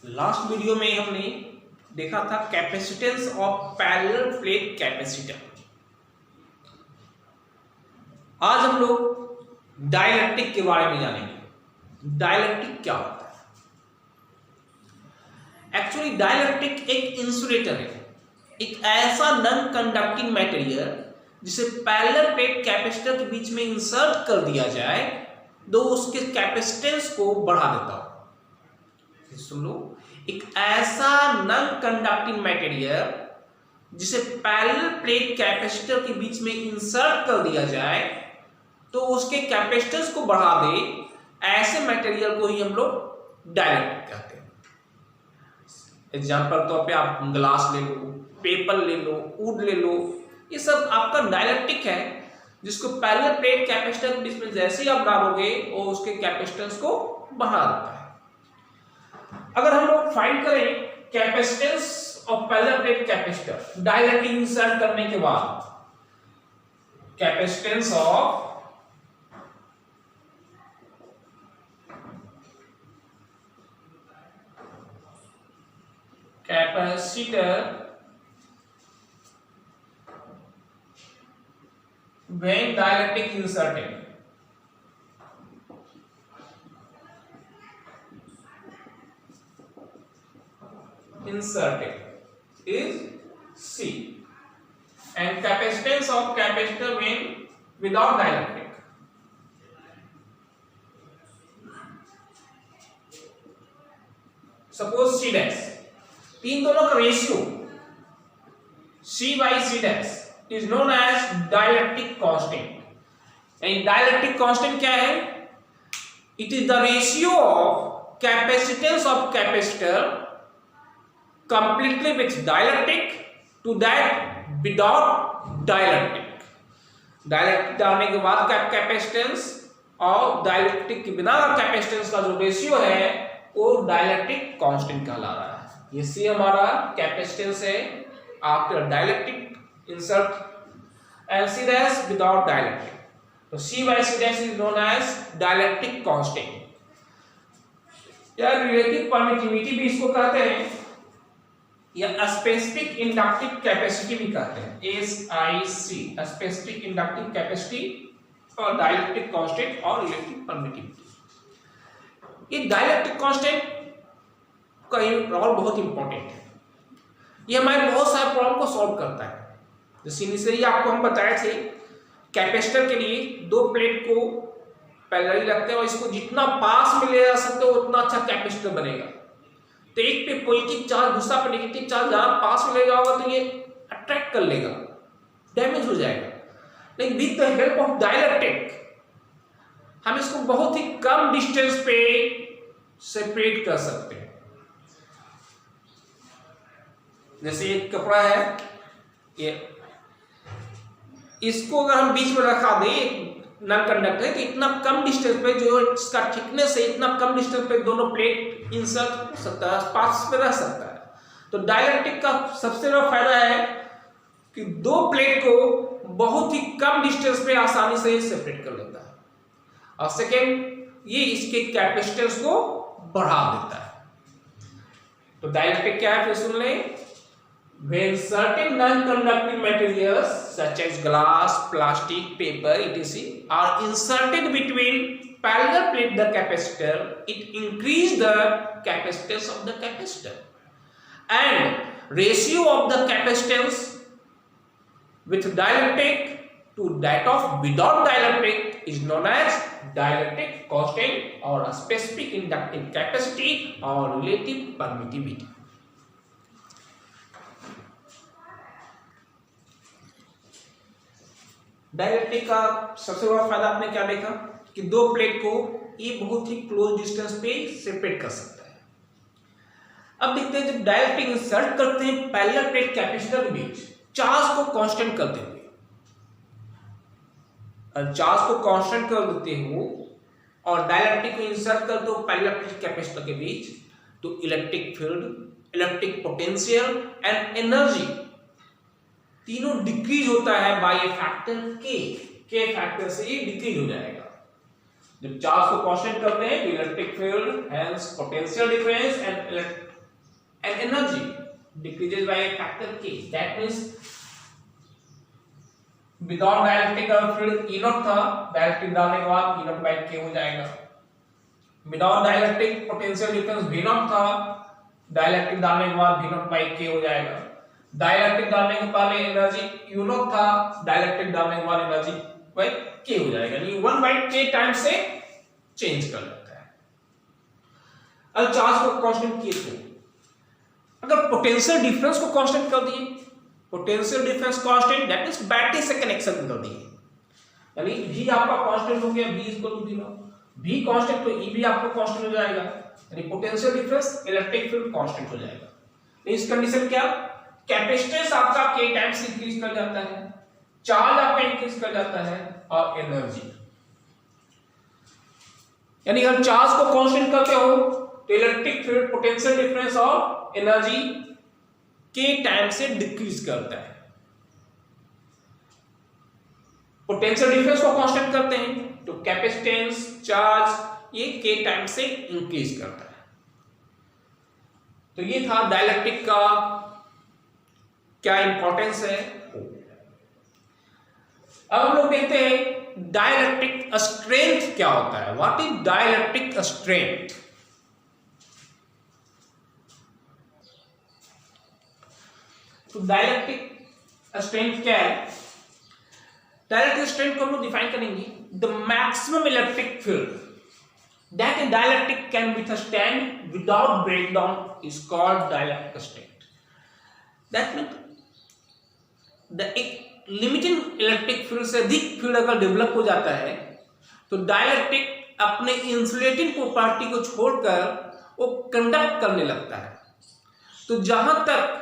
Last video में हमने देखा था capacitance of parallel plate capacitor. आज हम लोग डाइलेक्ट्रिक के बारे में जानेंगे। डाइलेक्ट्रिक क्या होता है? एक्चुअली डाइलेक्ट्रिक एक इंसुलेटर है, एक ऐसा नॉन कंडक्टिंग मटेरियल जिसे पैरेलल प्लेट कैपेसिटर के बीच में इंसर्ट कर दिया जाए तो उसके कैपेसिटेंस को बढ़ा देता हो। सुन लो, एक ऐसा नॉन कंडक्टिंग मटेरियल जिसे पैरेलल प्लेट कैपेसिटर के बीच में इंसर्ट कर दिया जाए तो उसके कैपेसिटेंस को बढ़ा दे, ऐसे मटेरियल को ही हम लोग डाइलेक्ट्रिक कहते हैं। एग्जांपल तो पे आप ग्लास ले लो, पेपर ले लो, वुड ले लो, ये सब आपका डाइलेक्ट्रिक है जिसको पैरेलल प्लेट कैपेसिटर के बीच में जैसे ही आप डालोगे वो उसके कैपेसिटेंस को बढ़ा देता है। अगर हम लोग फाइंड करें capacitance of parallel plate capacitor dielectric insert करने के बाद, capacitance of capacitor when dielectric inserted is C, and capacitance of capacitor when without dielectric, suppose C dash, इन दोनों का ratio C by C dash is known as dielectric constant. And dielectric constant क्या है? It is the ratio of capacitance of capacitor completely with dielectric to that without dielectric. Dielectric डालने के बाद का capacitance और dielectric के बिना का कैपेसिटेंस का जो रेशियो है वो डाइलेक्ट्रिक कांस्टेंट कहला रहा है। ये सी हमारा कैपेसिटेंस है after dielectric insert and C dash without dielectric. So C by C dash is known as dielectric constant. या relative permittivity भी इसको कहते हैं, या specific inductive capacity भी कहते हैं, SIC, specific inductive capacity और dielectric constant और relative permittivity। ये dielectric constant का रोल बहुत इंपॉर्टेंट है, ये हमारे बहुत सारे प्रॉब्लम को सॉल्व करता है। जैसे इनिशियली आपको हम बताए थे कैपेसिटर के लिए दो प्लेट को पैरेलल रखते हैं और इसको जितना पास में ले जा सकते हो उतना अच्छा कैपेसिटर बनेगा। तो एक पे पॉजिटिव चार्ज, दूसरा पे नेगेटिव चार्ज जहां पास में ले जाओगे तो ये अट्रैक्ट कर लेगा, डैमेज हो जाएगा। लेकिन with the help of dielectric हम इसको बहुत ही कम डिस्टेंस पे सेपरेट कर सकते हैं। जैसे एक कपड़ा है, ये इसको अगर हम बीच में रखा दें नॉन कंडक्टर है तो इतना कम डिस्टेंस पे जो इसका थिकनेस है इतना कम डिस्टेंस पे दोनों प्लेट इंसर्ट हो सकता है, पास में रह सकता है। तो डाइलेक्ट्रिक का सबसे बड़ा फायदा है कि दो प्लेट को बहुत ही कम डिस्टेंस पे आसानी से सेपरेट कर लेता है, और सेकेंड ये इसके कैपेसिटेंस को बढ़ा देता है। तो डाइलेक्ट्रिक क्या है फिर सुन लें। When certain non-conducting materials such as glass, plastic, paper, etc. are inserted between parallel plate the capacitor, it increase the capacitance of the capacitor, and ratio of the capacitance with dielectric to that of without dielectric is known as dielectric constant or a specific inductive capacity or relative permittivity. Dielectric का सबसे बड़ा फायदा आपने क्या देखा कि दो plate को ये बहुत ही क्लोज डिस्टेंस पे सेपरेट कर सकता है। अब देखते हैं जब डाइलेक्ट्रिक इंसर्ट करते हैं पैरेलल प्लेट कैपेसिटर के बीच चार्ज को कांस्टेंट करते हुए, चार्ज को कांस्टेंट कर देते हो और डाइलेक्ट्रिक को इंसर्ट कर दो पैरेलल प्लेट कैपेसिटर के बीच, तो electric field, electric potential and energy तीनों डिक्रीज होता है बाय ए फैक्टर के फैक्टर से ये डिक्रीज हो जाएगा। जब चार्ज को कांस्टेंट करते हैं तो electric field, hence potential difference and and energy decreases by a factor k. That means without dielectric का फील्ड E0 था, डाइलेक्ट्रिक डालने के बाद E0 बाय k हो जाएगा। Without dielectric potential difference V0 था, डाइलेक्ट्रिक डालने के बाद V0 बाय k हो जाएगा। डाइलेक्ट्रिक डालने के पहले एनर्जी U0 था, डाइलेक्ट्रिक डालने के बाद एनर्जी बाय k हो जाएगा, यानी 1 बाय k टाइम से चेंज कर लेता है। अब चार्ज को कांस्टेंट किए तो अगर पोटेंशियल डिफरेंस को कांस्टेंट कर दिए, potential difference constant, that means battery से कनेक्शन कर दिए, यानी V आपका कांस्टेंट हो गया, V equal to V0, V constant तो E भी आपका कांस्टेंट हो जाएगा, यानी potential difference electric field constant हो जाएगा। इस कंडीशन क्या, कैपेसिटेंस आपका k टाइम से इंक्रीज कर जाता है, चार्ज आपका इंक्रीज कर जाता है, और एनर्जी, यानी अगर चार्ज को कांस्टेंट करते हो तो इलेक्ट्रिक फील्ड पोटेंशियल डिफरेंस और एनर्जी k टाइम से डिक्रीज करता है। पोटेंशियल डिफरेंस को कांस्टेंट करते हैं तो कैपेसिटेंस, चार्ज ये k टाइम से इंक्रीज करता है। तो ये था डाइलेक्ट्रिक का क्या इंपॉर्टेंस है। अब हम लोग देखते हैं डाइलेक्ट्रिक स्ट्रेंथ क्या होता है। What is dielectric strength? तो डाइलेक्ट्रिक स्ट्रेंथ क्या है? डाइलेक्ट्रिक स्ट्रेंथ को हम लोग डिफाइन करेंगे, the maximum electric field that A dielectric can withstand without breakdown is called dielectric strength. That means the एक लिमिटिंग इलेक्ट्रिक फील्ड से अधिक फील्ड अगर डेवलप हो जाता है तो डाइलेक्ट्रिक अपने इंसुलेटिंग प्रॉपर्टी को छोड़कर वो कंडक्ट करने लगता है। तो जहां तक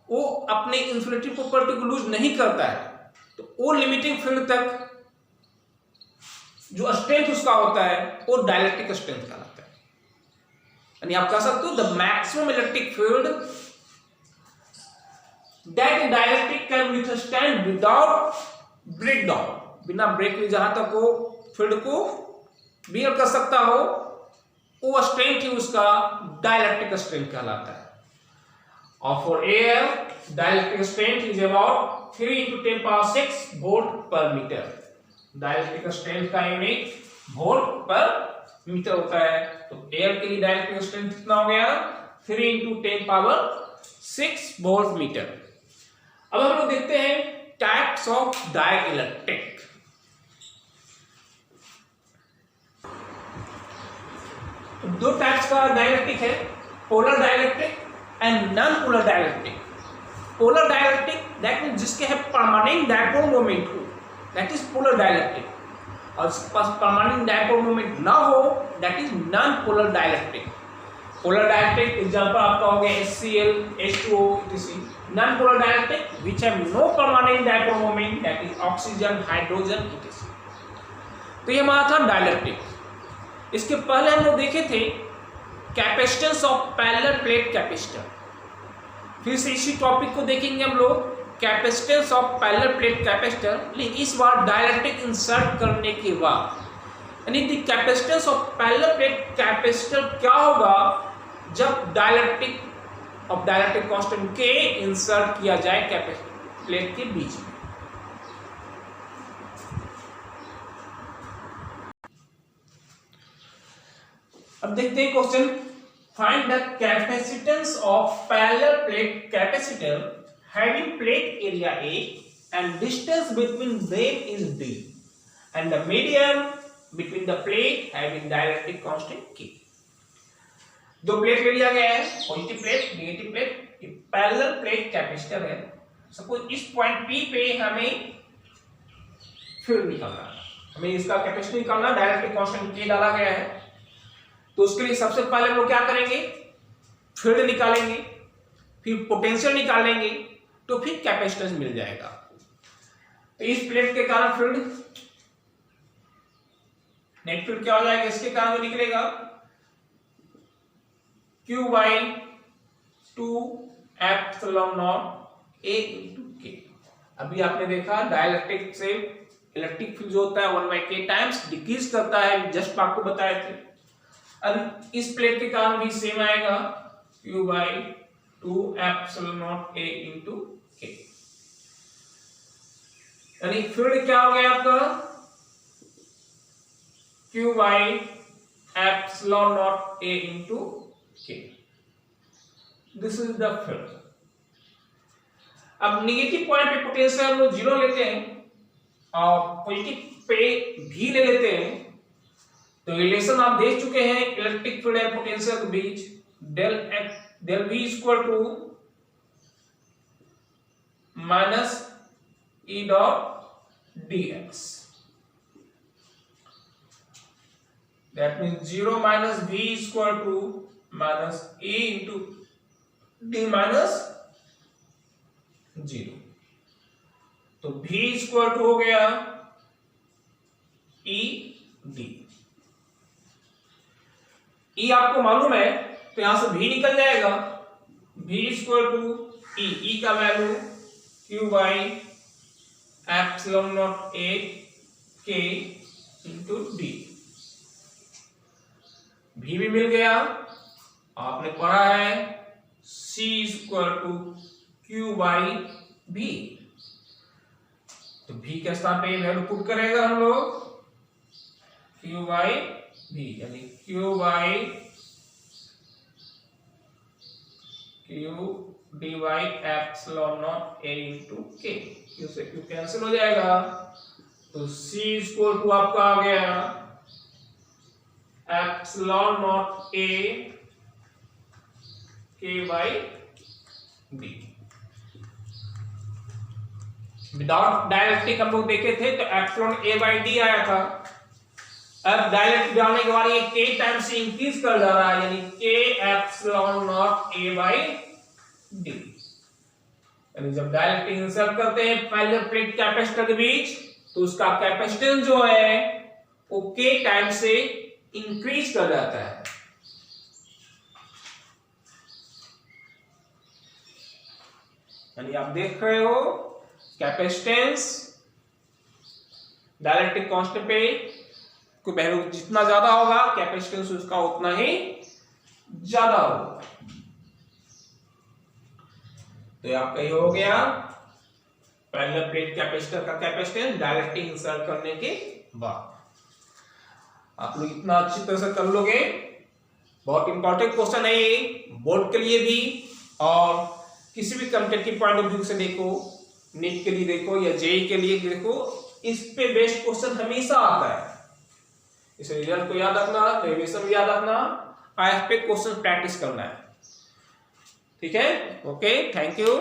वो अपने इंसुलेटिंग प्रॉपर्टी को लूज नहीं करता है तो वो लिमिटिंग फील्ड तक जो स्ट्रेंथ उसका होता है वो डाइलेक्ट्रिक स्ट्रेंथ कहलाता है। यानी आप कह सकते हो the maximum electric field that dielectric can withstand without breakdown, बिना ब्रेक हुए जहां तक वो फील्ड को बियर कर सकता हो वो स्ट्रेंथ ही उसका डाइलेक्ट्रिक स्ट्रेंथ कहलाता है। और for air dielectric strength is about 3 × 10⁶ volt पर मीटर। डाइलेक्ट्रिक स्ट्रेंथ का यूनिट वोल्ट पर मीटर होता है। तो एयर के लिए डाइलेक्ट्रिक स्ट्रेंथ कितना हो गया? 3 × 10⁶ वोल्ट मीटर। अब हम लोग देखते हैं टाइप्स ऑफ डाइलेक्ट्रिक। दो टाइप्स का डाइलेक्ट्रिक है, polar dielectric and non polar dielectric. Polar dielectric that means जिसके है परमानेंट डायपोल मोमेंट हो, दैट इज पोलर डाइलेक्ट्रिक। और जिसके पास परमानेंट डायपोल मोमेंट ना हो that is non polar dielectric. Polar dielectric example आपका हो गया HCl, H2O etc. Non polar dielectric which have no permanent dipole moment that is oxygen, hydrogen etc. तो ये हमारा था डाइलेक्ट्रिक। इसके पहले हम लोग देखे थे capacitance of parallel plate capacitor. फिर से इसी टॉपिक को देखेंगे हम लोग, capacitance of parallel plate capacitor, लेकिन इस बार डाइलेक्ट्रिक इंसर्ट करने के बाद। यानी the capacitance of parallel plate capacitor क्या होगा जब डाइलेक्ट्रिक ऑफ डाइलेक्ट्रिक कांस्टेंट के इंसर्ट किया जाए कैपेसिटर प्लेट के बीच में। अब देखते हैं question, find the capacitance of parallel plate capacitor having plate area A and distance between them is D and the medium between the plate having dielectric constant K। दो plate ले लिया गया है, पॉजिटिव प्लेट, नेगेटिव प्लेट, ये parallel plate capacitor है। Suppose इस point P पे हमें फील्ड निकालना है, हमें इसका कैपेसिटी निकालना, डाइलेक्ट्रिक कांस्टेंट K डाला गया है। तो उसके लिए सबसे पहले हम लोग क्या करेंगे, फील्ड निकालेंगे, फिर पोटेंशियल निकालेंगे, तो फिर कैपेसिटेंस मिल जाएगा। तो इस प्लेट के कारण फील्ड, नेट फील्ड क्या हो जाएगा, इसके कारण जो निकलेगा Q/2ε0A/K। अभी आपने देखा डाइलेक्ट्रिक से इलेक्ट्रिक फील्ड जो होता है 1/K टाइम्स डिक्रीज करता है, जस्ट आपको बताए थे। इस प्लेट के कारण भी सेम आएगा, Q by 2 epsilon naught A into K। यानी फील्ड क्या हो गया आपका, Q by epsilon naught A into K। This is the field. अब निगेटिव पॉइंट पे पोटेंशियल हम लोग 0 लेते हैं और पॉजिटिव पे भी ले लेते हैं, तो रिलेशन आप देख चुके हैं इलेक्ट्रिक फील्ड एंड पोटेंशियल के बीच, del V equal to minus E dot dx। That means 0 minus V equal to minus E into D minus 0। तो V इक्वल टू हो गया E D। E आपको मालूम है तो यहां से V निकल जाएगा, V इक्वल टू E का value Q by epsilon naught A K into D। V भी मिल गया, आपने पढ़ा है C equal to Q by V। तो V के स्थान पे वैल्यू पुट करेगा हम लोग, Q बाई V, यानी Q by Q D by epsilon naught A into K। Q से Q कैंसिल हो जाएगा, तो C इक्वल टू आपका आ गया epsilon naught A K by D। Without डायरेक्ट्रिक हम लोग देखे थे तो एप्सिलॉन A बाई D आया था। अब डायरेक्ट डालने के बाद ये K टाइम से इंक्रीज कर जा रहा है, यानी K epsilon naught A by D। यानी जब डायरेक्ट इंसर्ट करते हैं पहले प्लेट कैपेसिटर के बीच, तो उसका कैपेसिटेंस जो है वो K टाइम से इंक्रीज कर जाता है। यानी आप देख रहे हो कैपेसिटेंस डायरेक्ट्रिक कांस्टेंट पे कोई वैल्यू जितना ज्यादा होगा कैपेसिटेंस उसका उतना ही ज्यादा होगा। तो आपका ये हो गया पहले प्लेट कैपेसिटर का कैपेसिटेंस डायरेक्ट इंसर्ट करने के बाद। आप लोग इतना अच्छी तरह से कर लोगे, बहुत इंपॉर्टेंट क्वेश्चन है ये बोर्ड के लिए भी, और किसी भी कॉम्पिटिटिव पॉइंट ऑफ व्यू से देखो, नीट के लिए देखो या जेईई के लिए देखो, इस पे बेस्ड क्वेश्चन हमेशा आता है। इस रिजल्ट को याद रखना, रिवीजन भी याद रखना, आईएफ पे क्वेश्चन प्रैक्टिस करना है। ठीक है, ओके, थैंक यू।